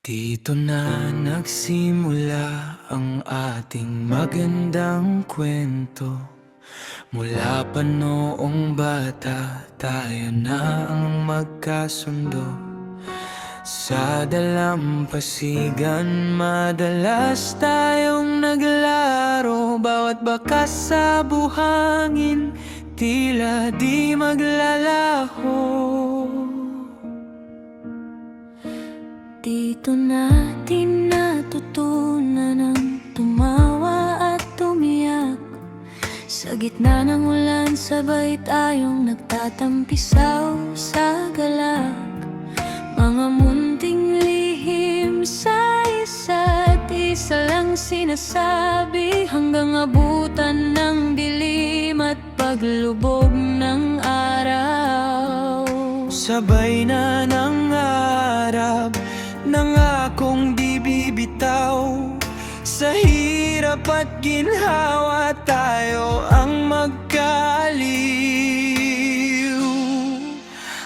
Dito na nagsimula ang ating magandang kwento. Mula pa noong bata, tayo na ang magkasundo. Sa dalampasigan, madalas tayong naglaro. Bawat bakas sa buhangin, tila di maglalaho. Dito natin natutunan ang tumawa at umiyak. Sa gitna ng ulan, sabay tayong nagtatampisaw sa galak. Mga munting lihim sa isa't isa lang sinasabi, hanggang abutan ng dilim at paglubog ng araw. Sabay na nangarap, nangakong di bibitaw. Sa hirap at ginhawa, tayo ang magkaaliw.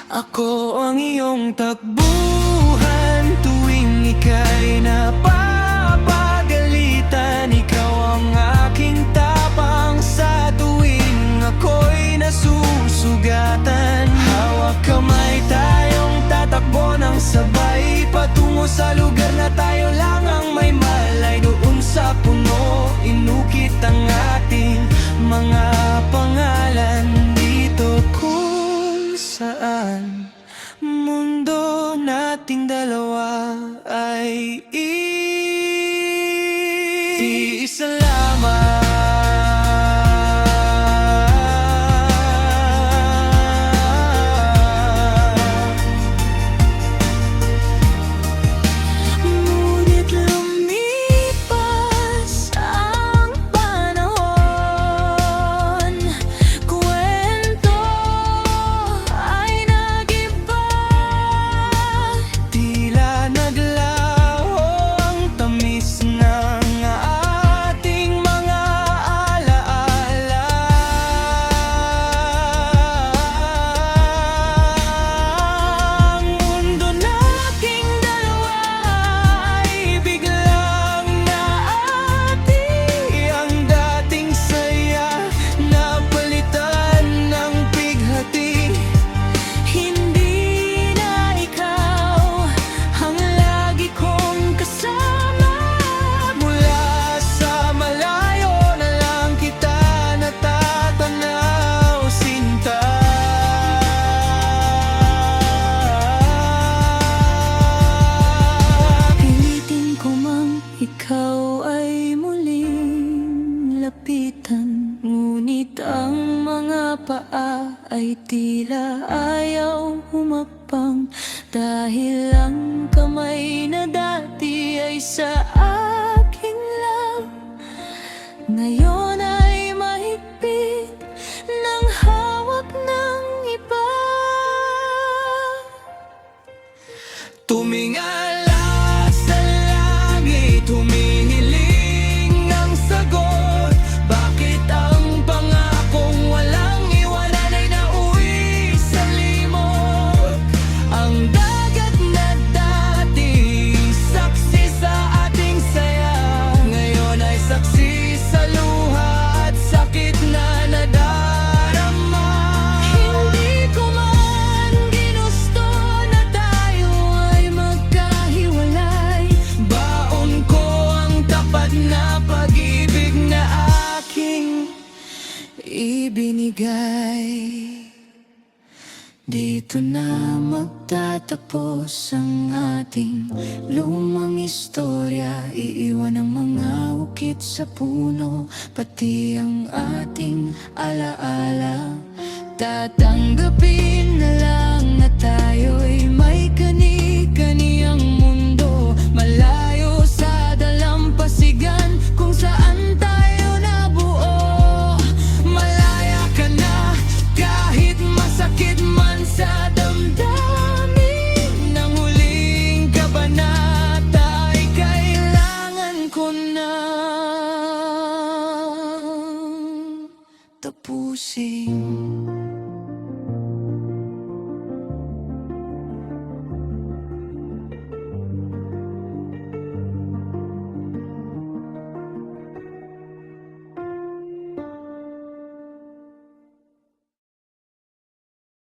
Ako ang iyong takbuhan tuwing ika'y napapagalitan. Ikaw ang aking tapang sa tuwing ako'y nasusugatan. Hawak kamay, tayong tatakbo ng sabay, patungo sa lugar na tayo lang ang may malay. Doon sa puno, inukit ang ating mga pangalan. Dito kung saan mundo nating dalawa ay iisa lamang. Ngunit lumipas ang panahon, kwento ay nag-iba. Tila naglaho ang tamis ng ating mga alaala. Ang mundo nating dalawa ay biglang naati. Ang dating saya napalitan ng bighati. Hindi na ikaw ang lagi kong kasama. Mula sa malayo na lang kita natatanaw, sinta. Pilitin ko mang ikaw ay muling lapitan, ngunit ang mga paa ay tila ayaw humakbang. Dahil ang kamay na dati ay sa akin lang, ngayon ay mahigpit ng hawak ng iba. Tumingala sa langit, humihiling ang sagot. Bakit ang pangakong walang iwanan ay nauwi sa limot? Ang dagat na dati saksi sa ating saya, ngayon ay saksi sa luha at sakit na nadarama. Hindi ko man ginusto na tayo ay magkahiwalay. Baon ko ang tapat na pag-ibig na aking ibinigay. Dito na magtatapos ang ating lumang istorya. Iiwan ang mga ukit sa puno, pati ang ating alaala. Tatanggapin na lang na tayo'y may